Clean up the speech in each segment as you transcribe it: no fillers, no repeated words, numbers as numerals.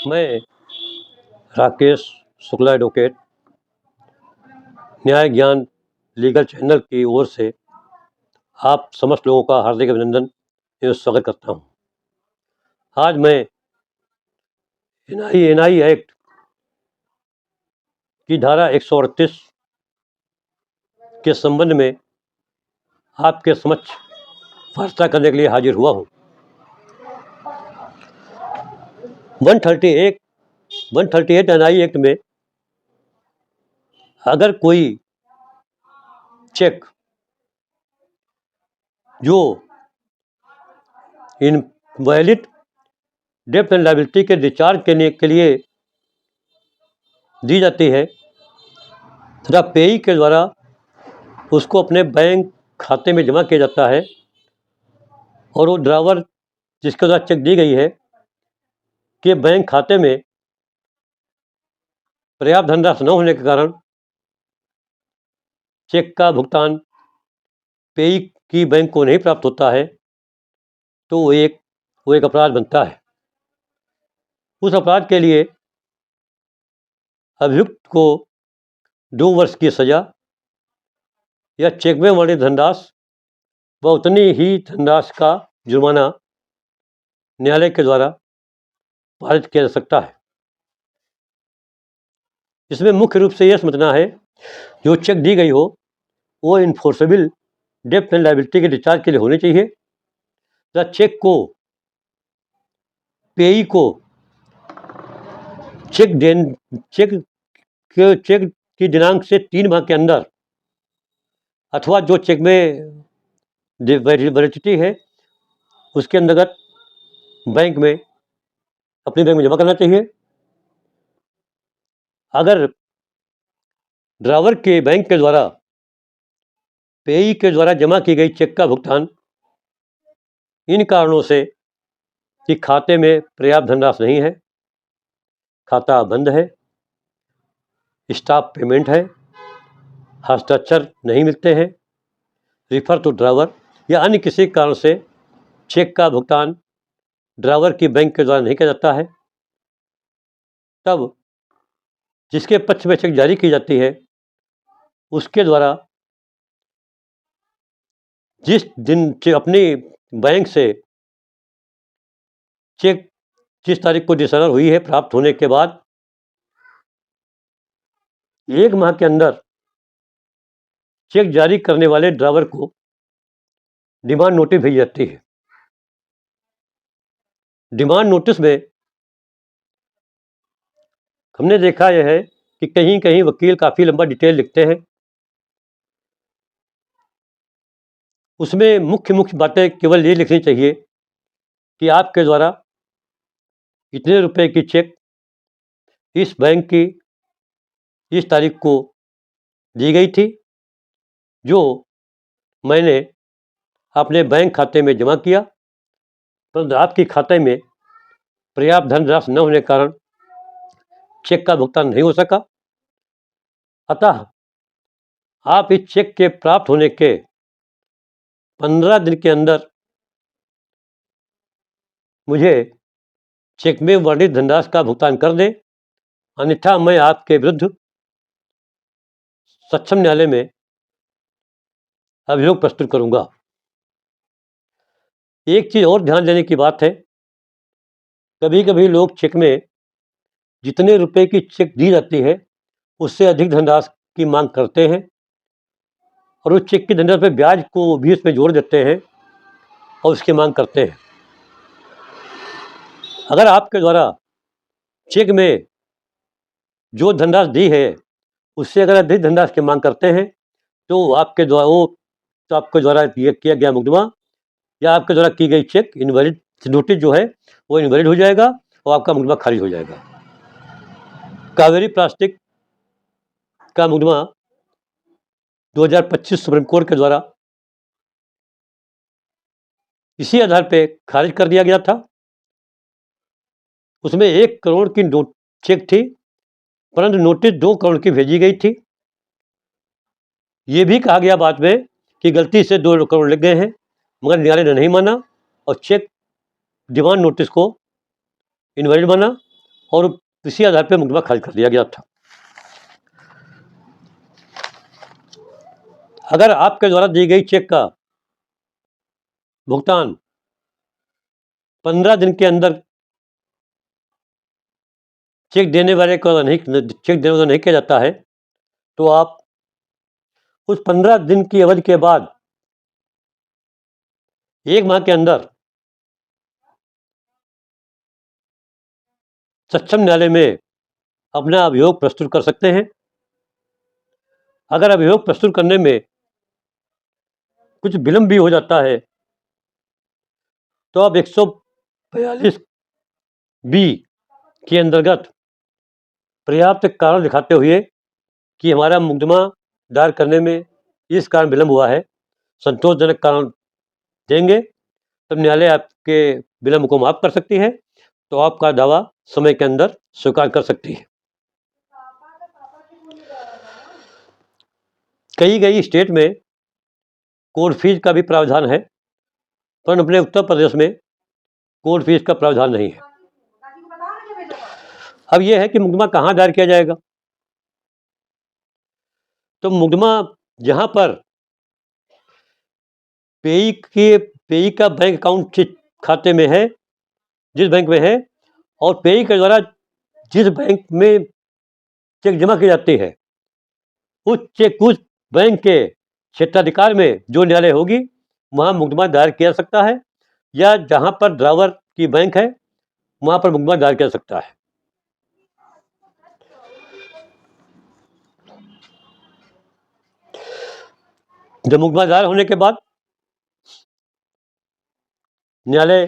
मैं राकेश शुक्ला एडवोकेट न्याय ज्ञान लीगल चैनल की ओर से आप समस्त लोगों का हार्दिक अभिनंदन एवं स्वागत करता हूं। आज मैं एनआई एक्ट की धारा 138 के संबंध में आपके समक्ष वार्ता करने के लिए हाजिर हुआ हूं। 138 एनआई एक्ट में अगर कोई चेक जो इनवैलिड डेब्ट एंड लायबिलिटी के डिस्चार्ज करने के लिए दी जाती है तथा पेई के द्वारा उसको अपने बैंक खाते में जमा किया जाता है और वो ड्रावर जिसके द्वारा चेक दी गई है कि बैंक खाते में पर्याप्त धनराशि न होने के कारण चेक का भुगतान पेई की बैंक को नहीं प्राप्त होता है तो वो एक अपराध बनता है। उस अपराध के लिए अभियुक्त को 2 वर्ष की सजा या चेक में वर्णित धनराशि व उतनी ही धनराशि का जुर्माना न्यायालय के द्वारा पारित किया जा सकता है। इसमें मुख्य रूप से यह समझना है जो चेक दी गई हो वो इन्फोर्सेबल डेब्ट एंड लायबिलिटी के डिस्चार्ज के लिए होनी चाहिए। चेक को पेई को चेक की दिनांक से 3 माह के अंदर अथवा जो चेक में वैलिडिटी है उसके अंतर्गत बैंक में अपने बैंक में जमा करना चाहिए। अगर ड्रावर के बैंक के द्वारा पेई के द्वारा जमा की गई चेक का भुगतान इन कारणों से कि खाते में पर्याप्त धनराशि नहीं है, खाता बंद है, स्टाफ पेमेंट है, हस्ताक्षर नहीं मिलते हैं, रिफर टू ड्रावर या अन्य किसी कारण से चेक का भुगतान ड्रावर की बैंक के द्वारा नहीं किया जाता है, तब जिसके पक्ष में चेक जारी की जाती है उसके द्वारा जिस दिन अपनी बैंक से चेक जिस तारीख को डिसऑनर हुई है प्राप्त होने के बाद 1 माह के अंदर चेक जारी करने वाले ड्रावर को डिमांड नोटिस भेजी जाती है। डिमांड नोटिस में हमने देखा यह है कि कहीं कहीं वकील काफ़ी लंबा डिटेल लिखते हैं। उसमें मुख्य बातें केवल ये लिखनी चाहिए कि आपके द्वारा इतने रुपए की चेक इस बैंक की इस तारीख को दी गई थी, जो मैंने अपने बैंक खाते में जमा किया, परंतु आपके खाते में पर्याप्त धनराशि न होने के कारण चेक का भुगतान नहीं हो सका। अतः आप इस चेक के प्राप्त होने के 15 दिन के अंदर मुझे चेक में वर्णित धनराशि का भुगतान कर दें, अन्यथा मैं आपके विरुद्ध सक्षम न्यायालय में अभियोग प्रस्तुत करूंगा। एक चीज और ध्यान देने की बात है, कभी कभी लोग चेक में जितने रुपए की चेक दी जाती है उससे अधिक धनराशि की मांग करते हैं और उस चेक की धनराशि पे ब्याज को भी उसमें जोड़ देते हैं और उसकी मांग करते हैं। अगर आपके द्वारा चेक में जो धनराशि दी है उससे अगर अधिक धनराशि की मांग करते हैं तो आपके द्वारा किया गया मुकदमा या आपके द्वारा की गई चेक इनवैलिड नोटिस जो है वो इनवैलिड हो जाएगा और आपका मुकदमा खारिज हो जाएगा। कावेरी प्लास्टिक का मुकदमा 2025 सुप्रीम कोर्ट के द्वारा इसी आधार पे खारिज कर दिया गया था। उसमें 1 करोड़ की चेक थी, परंतु नोटिस 2 करोड़ की भेजी गई थी। ये भी कहा गया बाद में कि गलती से 2 करोड़ लग गए हैं, मगर न्यायालय ने नहीं माना और चेक डिमांड नोटिस को इनवैलिड माना और इसी आधार पर मुकदमा खारिज कर दिया गया था। अगर आपके द्वारा दी गई चेक का भुगतान 15 दिन के अंदर चेक देने वाले को नहीं किया जाता है, तो आप उस 15 दिन की अवधि के बाद 1 माह के अंदर सक्षम न्यायालय में अपना अभियोग प्रस्तुत कर सकते हैं। अगर अभियोग प्रस्तुत करने में कुछ विलंब भी हो जाता है, तो आप 142 बी के अंतर्गत पर्याप्त कारण दिखाते हुए कि हमारा मुकदमा दायर करने में इस कारण विलंब हुआ है, संतोषजनक कारण देंगे, तब न्यायालय आपके विलंब को माफ कर सकती है, तो आपका दावा समय के अंदर स्वीकार कर सकती है। कई स्टेट में कोर्ट फीस का भी प्रावधान है, पर अपने उत्तर प्रदेश में कोर्ट फीस का प्रावधान नहीं है। अब यह है कि मुकदमा कहाँ दायर किया जाएगा। तो मुकदमा जहां पर पेई का बैंक अकाउंट खाते में है, जिस बैंक में है, और पेई के द्वारा जिस बैंक में चेक जमा की जाती है, उस बैंक के क्षेत्राधिकार में जो न्यायालय होगी, वहां मुकदमा दायर किया जा सकता है, या जहां पर ड्रावर की बैंक है वहां पर मुकदमा दायर किया जा सकता है। जब मुकदमा दायर होने के बाद न्यायालय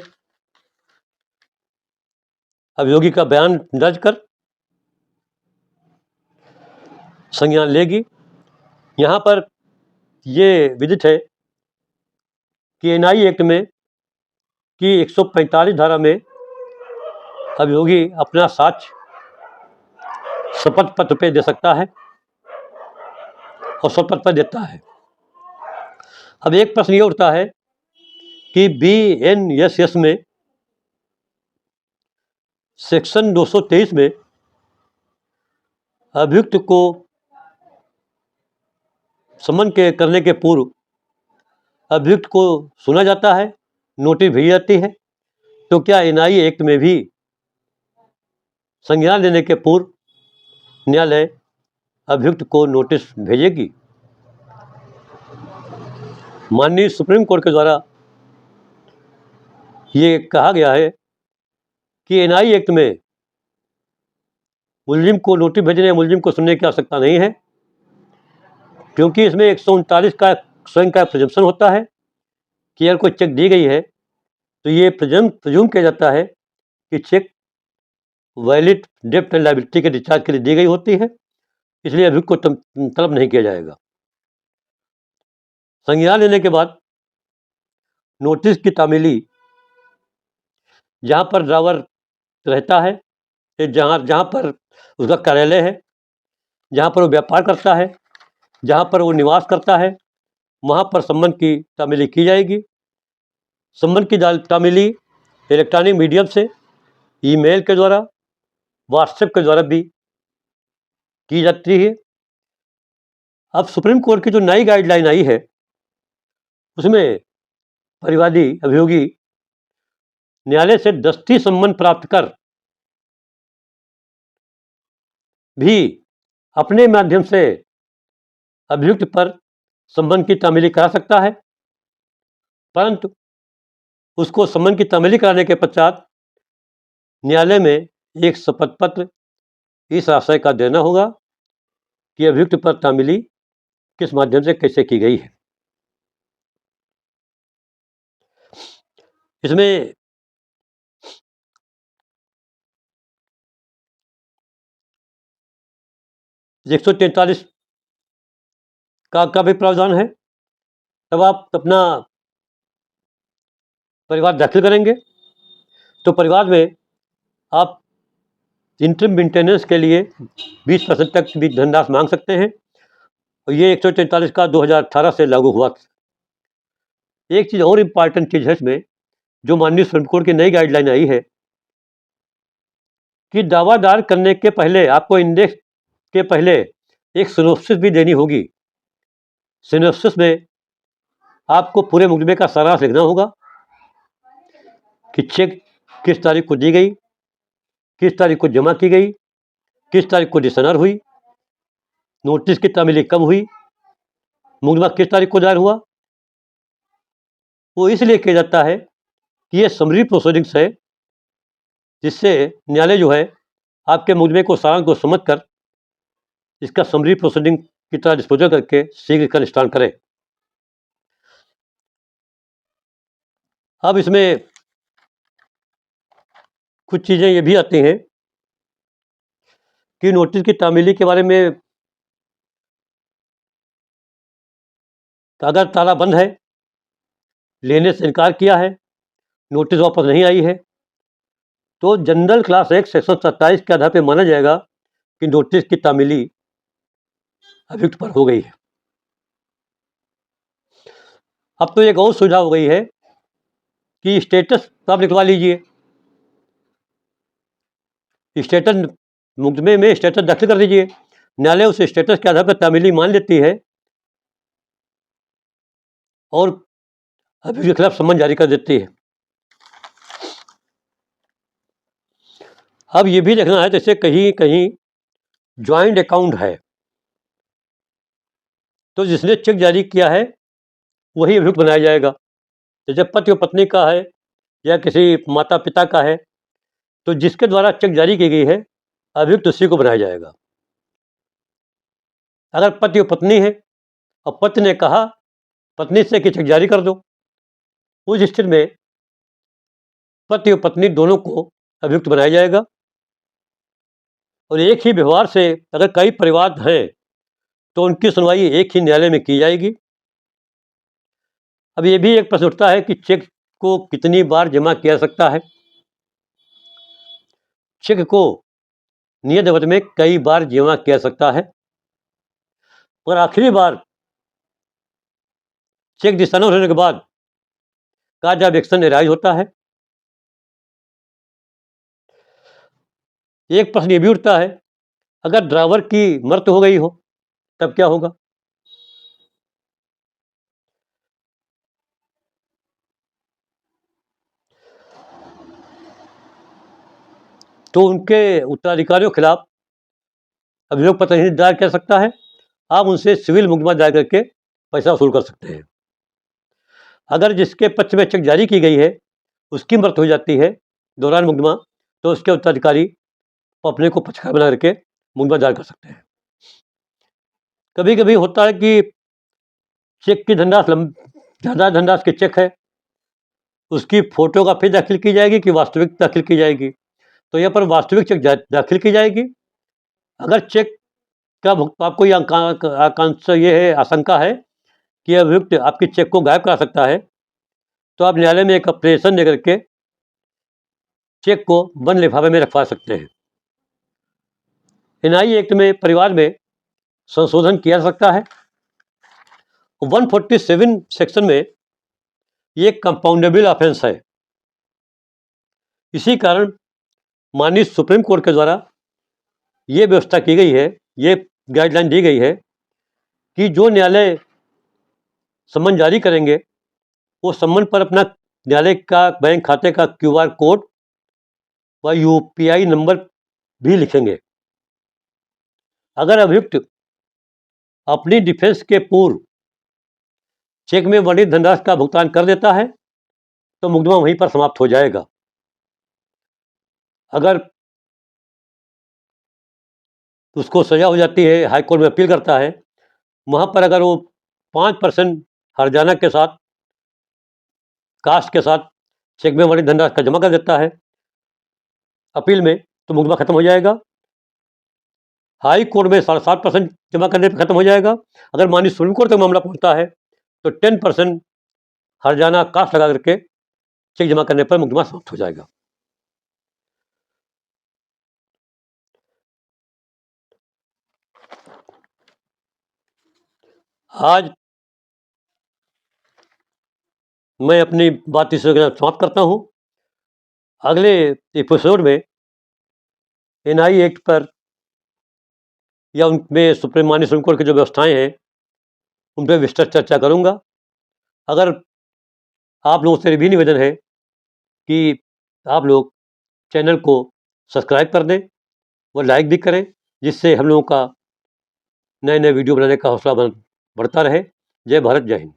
अभियोगी का बयान दर्ज कर संज्ञान लेगी। यहाँ पर यह विदित है कि एनआई एक्ट में की 145 धारा में अभियोगी अपना साक्ष्य शपथ पत्र पे दे सकता है और शपथ पत्र देता है। अब एक प्रश्न ये उठता है कि BNSS में सेक्शन 223 में अभियुक्त को समन करने के पूर्व अभियुक्त को सुना जाता है, नोटिस भेजी जाती है, तो क्या एनआई एक्ट में भी संज्ञान लेने के पूर्व न्यायालय अभियुक्त को नोटिस भेजेगी? माननीय सुप्रीम कोर्ट के द्वारा ये कहा गया है कि एनआई एक्ट में मुलजिम को नोटिस भेजने या मुलजिम को सुनने की आवश्यकता नहीं है, क्योंकि इसमें 139 का स्वयं का प्रिजम्पशन होता है कि अगर कोई चेक दी गई है तो ये प्रिज्यूम किया जाता है कि चेक वैलिड डेब्ट एंड लायबिलिटी के डिस्चार्ज के लिए दी गई होती है, इसलिए अभियुक्त को तलब नहीं किया जाएगा। संज्ञान लेने के बाद नोटिस की तामीली जहाँ पर ड्रावर रहता है, जहाँ पर उसका कार्यालय है, जहाँ पर वो व्यापार करता है, जहाँ पर वो निवास करता है, वहाँ पर सम्मन की तामीली की जाएगी। सम्मन की तामीली इलेक्ट्रॉनिक मीडियम से, ईमेल के द्वारा, व्हाट्सएप के द्वारा भी की जाती है। अब सुप्रीम कोर्ट की जो नई गाइडलाइन आई है, उसमें परिवादी अभियोगी न्यायालय से दस्ती सम्मन प्राप्त कर भी अपने माध्यम से अभियुक्त पर सम्मन की तामीली करा सकता है, परंतु उसको सम्मन की तामीली कराने के पश्चात न्यायालय में एक शपथ पत्र इस आशय का देना होगा कि अभियुक्त पर तामीली किस माध्यम से कैसे की गई है। इसमें एक 143 का भी प्रावधान है। तब आप अपना परिवार दाखिल करेंगे तो परिवार में आप इंटरिम मेंटेनेंस के लिए 20% तक भी धनराशि मांग सकते हैं, और ये 143 का 2018 से लागू हुआ। एक चीज़ और इम्पॉर्टेंट चीज़ है इसमें, जो माननीय सुप्रीम कोर्ट की नई गाइडलाइन आई है कि दावा दायर करने के पहले आपको इंडेक्स के पहले एक सिनॉप्सिस भी देनी होगी। सिनॉप्सिस में आपको पूरे मुकदमे का सारांश लिखना होगा कि चेक किस तारीख को दी गई, किस तारीख को जमा की गई, किस तारीख को डिसनर हुई, नोटिस की तामीली कब हुई, मुकदमा किस तारीख को दायर हुआ। वो इसलिए किया जाता है कि ये समरी प्रोसीडिंग्स है, जिससे न्यायालय जो है आपके मुकदमे को सारांश को समझकर इसका समरी प्रोसीडिंग की तरह डिस्पोजल करके शीघ्र का निष्ठान करें। अब इसमें कुछ चीज़ें ये भी आती हैं कि नोटिस की तामीली के बारे में अगर ताला बंद है, लेने से इनकार किया है, नोटिस वापस नहीं आई है, तो जनरल क्लास एक्ट सेक्शन 27 के आधार पर माना जाएगा कि नोटिस की तामीली अभियुक्त पर हो गई है। अब तो एक और सुविधा हो गई है कि स्टेटस आप लिखवा लीजिए। स्टेटस मुकदमे में स्टेटस दाखिल कर दीजिए, न्यायालय उस स्टेटस के आधार पर तामीली मान लेती है और अभियुक्त के खिलाफ सम्मन जारी कर देती है। अब ये भी देखना है, जैसे कहीं कहीं ज्वाइंट अकाउंट है, तो जिसने चेक जारी किया है वही अभियुक्त बनाया जाएगा। जैसे पति और पत्नी का है या किसी माता पिता का है, तो जिसके द्वारा चेक जारी की गई है अभियुक्त उसी को बनाया जाएगा। अगर पति और पत्नी है और पति ने कहा पत्नी से कि चेक जारी कर दो, उस स्थिति में पति और पत्नी दोनों को अभियुक्त बनाया जाएगा। और एक ही व्यवहार से अगर कई परिवाद हैं तो उनकी सुनवाई एक ही न्यायालय में की जाएगी। अब ये भी एक प्रश्न उठता है कि चेक को कितनी बार जमा किया जा सकता है। चेक को नियत अवधि में कई बार जमा किया जा सकता है, और आखिरी बार चेक डिसऑनर होने के बाद कार्ड ऑफ एक्शन एराइज होता है। एक प्रश्न ये भी उठता है, अगर ड्राइवर की मृत्यु हो गई हो तब क्या होगा। तो उनके उत्तराधिकारियों के खिलाफ अभियोग पत्र नहीं दायर कर सकता है, आप उनसे सिविल मुकदमा दायर करके पैसा वसूल कर सकते हैं। अगर जिसके पक्ष में चेक जारी की गई है उसकी मृत्यु हो जाती है दौरान मुकदमा, तो उसके उत्तराधिकारी अपने को पक्षकार बना करके मुकदमा दायर कर सकते हैं। कभी कभी होता है कि चेक की धनराशि ज़्यादा धनराशि के चेक है, उसकी फोटोकॉपी दाखिल की जाएगी कि वास्तविक दाखिल की जाएगी। तो यहाँ पर वास्तविक चेक दाखिल की जाएगी। अगर चेक का आपको ये आकांक्षा ये है, आशंका है कि अभियुक्त आपकी चेक को गायब करा सकता है, तो आप न्यायालय में एक अप्रेशन लेकर के चेक को बंद लिफाफे में रखवा सकते हैं। एनआई एक्ट में परिवार में संशोधन किया जा सकता है। 147 सेक्शन में ये कंपाउंडेबल ऑफेंस है। इसी कारण माननीय सुप्रीम कोर्ट के द्वारा ये व्यवस्था की गई है, ये गाइडलाइन दी गई है कि जो न्यायालय सम्मन जारी करेंगे वो सम्मन पर अपना न्यायालय का बैंक खाते का क्यूआर कोड व यूपीआई नंबर भी लिखेंगे। अगर अभियुक्त अपनी डिफेंस के पूर्व चेक में वर्णित धनराशि का भुगतान कर देता है तो मुकदमा वहीं पर समाप्त हो जाएगा। अगर उसको सजा हो जाती है, हाई कोर्ट में अपील करता है, वहां पर अगर वो 5% हर्जाना के साथ कास्ट के साथ चेक में वर्णित धनराशि का जमा कर देता है अपील में, तो मुकदमा खत्म हो जाएगा। हाई कोर्ट में 7.5% जमा करने पर खत्म हो जाएगा। अगर माननीय सुप्रीम कोर्ट तक मामला पहुंचता है तो 10% हर्जाना कास्ट लगा करके चेक जमा करने पर मुकदमा समाप्त हो जाएगा। आज मैं अपनी बात इस समाप्त करता हूं। अगले एपिसोड में एनआई एक्ट पर या उनमें सुप्रीम कोर्ट की जो व्यवस्थाएं हैं उन पर विस्तृत चर्चा करूंगा। अगर आप लोगों से ये भी निवेदन है कि आप लोग चैनल को सब्सक्राइब कर दें और लाइक भी करें, जिससे हम लोगों का नए नए वीडियो बनाने का हौसला बढ़ता रहे। जय भारत, जय हिंद।